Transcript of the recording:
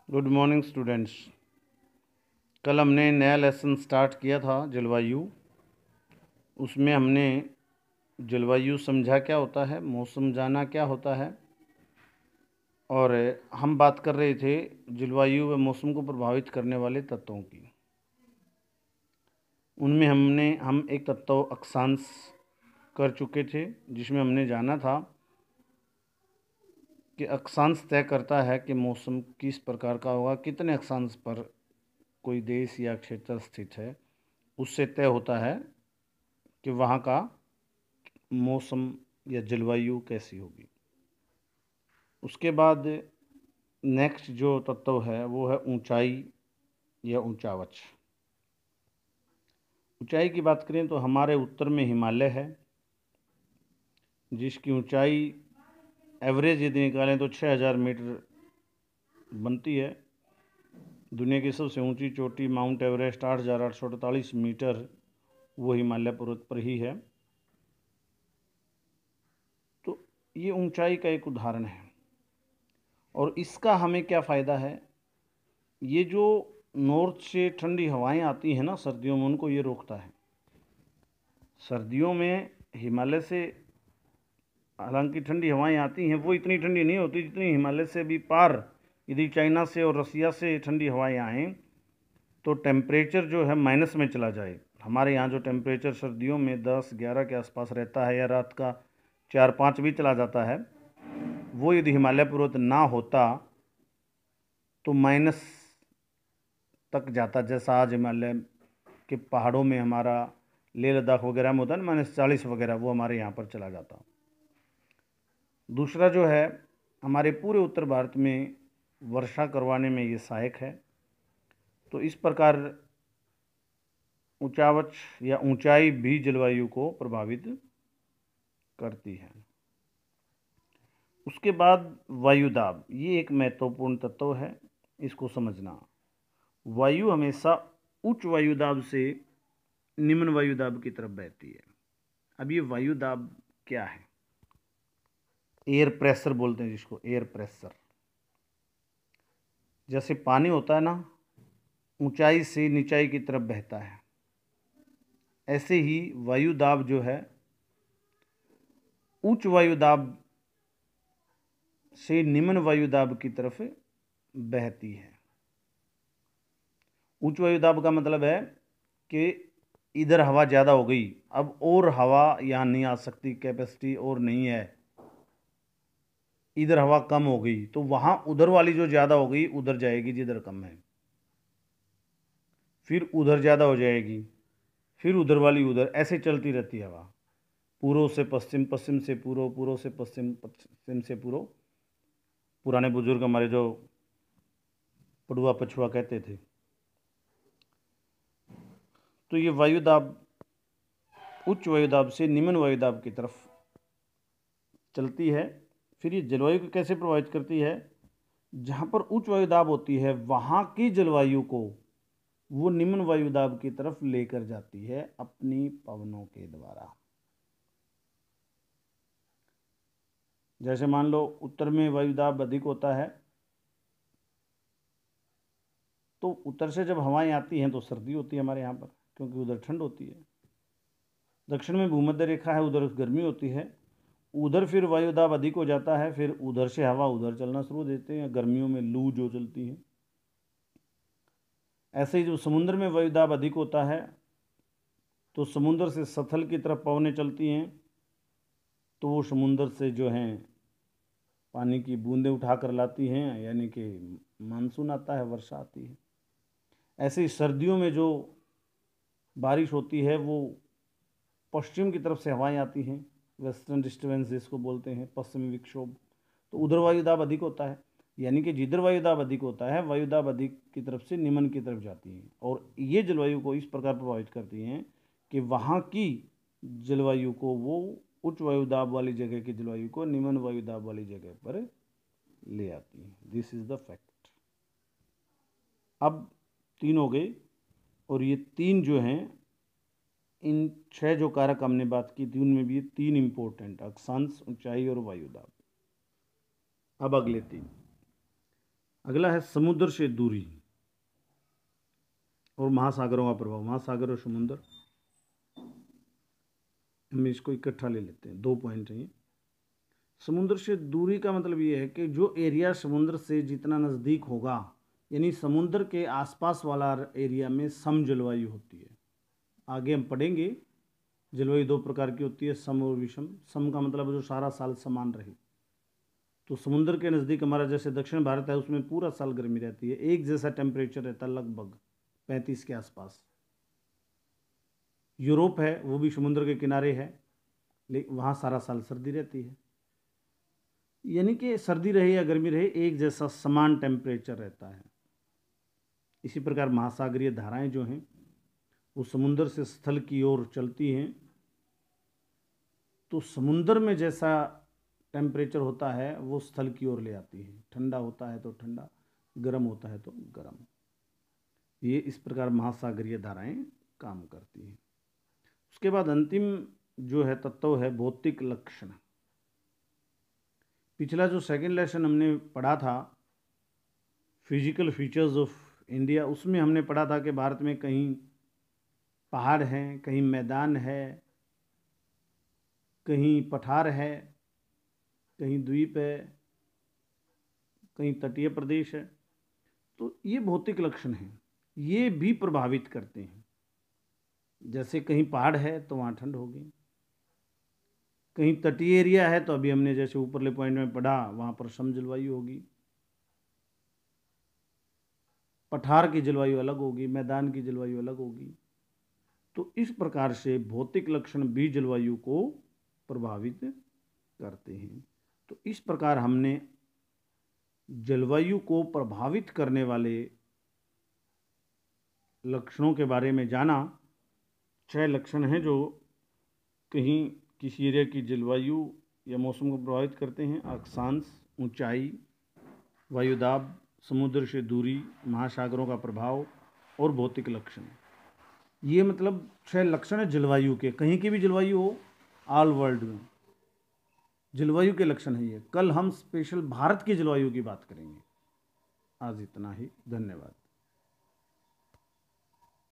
Good morning students. कल हमने नया लेसन स्टार्ट किया था जलवायु। उसमें हमने जलवायु समझा क्या होता है, मौसम जाना क्या होता है, और हम बात कर रहे थे जलवायु व मौसम को प्रभावित करने वाले तत्वों की। उनमें हम एक तत्व अक्षांश कर चुके थे, जिसमें हमने जाना था कि अक्षांश तय करता है कि मौसम किस प्रकार का होगा, कितने अक्षांश पर कोई देश या क्षेत्र स्थित है, उससे तय होता है कि वहाँ का मौसम या जलवायु कैसी होगी। उसके बाद नेक्स्ट जो तत्व है वो है ऊंचाई या ऊंचावच। ऊंचाई की बात करें तो हमारे उत्तर में हिमालय है, जिसकी ऊंचाई एवरेज यदि निकालें तो 6000 मीटर बनती है। दुनिया की सबसे ऊंची चोटी माउंट एवरेस्ट 8848 मीटर वो हिमालय पर्वत पर ही है। तो ये ऊंचाई का एक उदाहरण है। और इसका हमें क्या फ़ायदा है, ये जो नॉर्थ से ठंडी हवाएं आती हैं ना सर्दियों में, उनको ये रोकता है। सर्दियों में हिमालय से हालांकि ठंडी हवाएं आती हैं, वो इतनी ठंडी नहीं होती जितनी हिमालय से भी पार यदि चाइना से और रसिया से ठंडी हवाएं आएँ तो टेम्परेचर जो है माइनस में चला जाए। हमारे यहाँ जो टेम्परेचर सर्दियों में 10-11 के आसपास रहता है या रात का 4-5 भी चला जाता है, वो यदि हिमालय पर्वत ना होता तो माइनस तक जाता। जैसा आज हिमालय के पहाड़ों में हमारा लेह लद्दाख वगैरह में होता है ना -40 वगैरह, वो हमारे यहाँ पर चला जाता। दूसरा जो है, हमारे पूरे उत्तर भारत में वर्षा करवाने में ये सहायक है। तो इस प्रकार ऊंचावच या ऊंचाई भी जलवायु को प्रभावित करती है। उसके बाद वायुदाब, ये एक महत्वपूर्ण तत्व है, इसको समझना। वायु हमेशा उच्च वायुदाब से निम्न वायुदाब की तरफ बहती है। अब ये वायुदाब क्या है? एयर प्रेशर बोलते हैं जिसको, एयर प्रेशर। जैसे पानी होता है ना, ऊंचाई से नीचाई की तरफ बहता है, ऐसे ही वायुदाब जो है उच्च वायुदाब से निम्न वायुदाब की तरफ बहती है। उच्च वायुदाब का मतलब है कि इधर हवा ज़्यादा हो गई, अब और हवा यहाँ नहीं आ सकती, कैपेसिटी और नहीं है, इधर हवा कम हो गई, तो वहाँ उधर वाली जो ज़्यादा हो गई उधर जाएगी जिधर कम है, फिर उधर ज़्यादा हो जाएगी, फिर उधर वाली उधर, ऐसे चलती रहती है हवा। पूर्व से पश्चिम, पश्चिम से पूर्व, पूर्व से पश्चिम, पश्चिम से पूर्व। पुराने बुजुर्ग हमारे जो पड़ुआ पछुआ कहते थे। तो ये वायुदाब उच्च वायुदाब से निम्न वायुदाब की तरफ चलती है। फिर ये जलवायु को कैसे प्रभावित करती है? जहाँ पर उच्च वायुदाब होती है वहाँ की जलवायु को वो निम्न वायुदाब की तरफ लेकर जाती है अपनी पवनों के द्वारा। जैसे मान लो उत्तर में वायुदाब अधिक होता है, तो उत्तर से जब हवाएं आती हैं तो सर्दी होती है हमारे यहाँ पर, क्योंकि उधर ठंड होती है। दक्षिण में भूमध्य रेखा है, उधर गर्मी होती है, उधर फिर वायुदाब अधिक हो जाता है, फिर उधर से हवा उधर चलना शुरू देते हैं, गर्मियों में लू जो चलती है। ऐसे ही जो समुद्र में वायुदाब अधिक होता है तो समुद्र से सतल की तरफ पवनें चलती हैं, तो वो समुद्र से जो हैं पानी की बूंदें उठा कर लाती हैं, यानी कि मानसून आता है, वर्षा आती है। ऐसे ही सर्दियों में जो बारिश होती है वो पश्चिम की तरफ से हवाएं आती हैं, वेस्टर्न डिस्टर्बेंस जिसको बोलते हैं, पश्चिमी विक्षोभ, तो उधर वायुदाब अधिक होता है। यानी कि जिधर वायुदाब अधिक होता है, वायुदाब अधिक की तरफ से निम्न की तरफ जाती हैं, और ये जलवायु को इस प्रकार प्रभावित करती हैं कि वहाँ की जलवायु को वो उच्च वायुदाब वाली जगह की जलवायु को निम्न वायुदाब वाली जगह पर ले आती हैं। This is the fact. अब 3 हो गए, और ये 3 जो हैं, इन 6 जो कारक हमने बात की थी उनमें भी ये 3 इंपॉर्टेंट, अक्षांश, ऊंचाई और वायुदाब। अब अगले 3, अगला है समुद्र से दूरी और महासागरों का प्रभाव। महासागर और समुद्र, हम इसको इकट्ठा ले लेते हैं, 2 पॉइंट हैं ये। समुद्र से दूरी का मतलब ये है कि जो एरिया समुद्र से जितना नज़दीक होगा, यानी समुद्र के आसपास वाला एरिया में सम जलवायु होती है। आगे हम पढ़ेंगे जलवायु 2 प्रकार की होती है, सम और विषम। सम का मतलब जो सारा साल समान रहे। तो समुद्र के नज़दीक हमारा जैसे दक्षिण भारत है, उसमें पूरा साल गर्मी रहती है, एक जैसा टेम्परेचर रहता है, लगभग 35 के आसपास। यूरोप है वो भी समुद्र के किनारे है, लेकिन वहाँ सारा साल सर्दी रहती है। यानी कि सर्दी रहे या गर्मी रहे, एक जैसा समान टेम्परेचर रहता है। इसी प्रकार महासागरीय धाराएं जो हैं वो समुद्र से स्थल की ओर चलती हैं, तो समुद्र में जैसा टेम्परेचर होता है वो स्थल की ओर ले आती है। ठंडा होता है तो ठंडा, गर्म होता है तो गर्म। ये इस प्रकार महासागरीय धाराएं काम करती हैं। उसके बाद अंतिम जो है तत्व है भौतिक लक्षण। पिछला जो सेकंड लेसन हमने पढ़ा था फिजिकल फीचर्स ऑफ इंडिया, उसमें हमने पढ़ा था कि भारत में कहीं पहाड़ हैं, कहीं मैदान है, कहीं पठार है, कहीं द्वीप है, कहीं तटीय प्रदेश है। तो ये भौतिक लक्षण हैं, ये भी प्रभावित करते हैं। जैसे कहीं पहाड़ है तो वहाँ ठंड होगी, कहीं तटीय एरिया है तो अभी हमने जैसे ऊपरले पॉइंट में पढ़ा वहाँ पर सम जलवायु होगी, पठार की जलवायु अलग होगी, मैदान की जलवायु अलग होगी। तो इस प्रकार से भौतिक लक्षण भी जलवायु को प्रभावित करते हैं। तो इस प्रकार हमने जलवायु को प्रभावित करने वाले लक्षणों के बारे में जाना। 6 लक्षण हैं जो कहीं किसी एरिया की जलवायु या मौसम को प्रभावित करते हैं। अक्षांश, ऊंचाई, वायुदाब, समुद्र से दूरी, महासागरों का प्रभाव और भौतिक लक्षण। ये मतलब 6 लक्षण है जलवायु के, कहीं की भी जलवायु हो, ऑल वर्ल्ड में जलवायु के लक्षण है ये। कल हम स्पेशल भारत की जलवायु की बात करेंगे। आज इतना ही, धन्यवाद।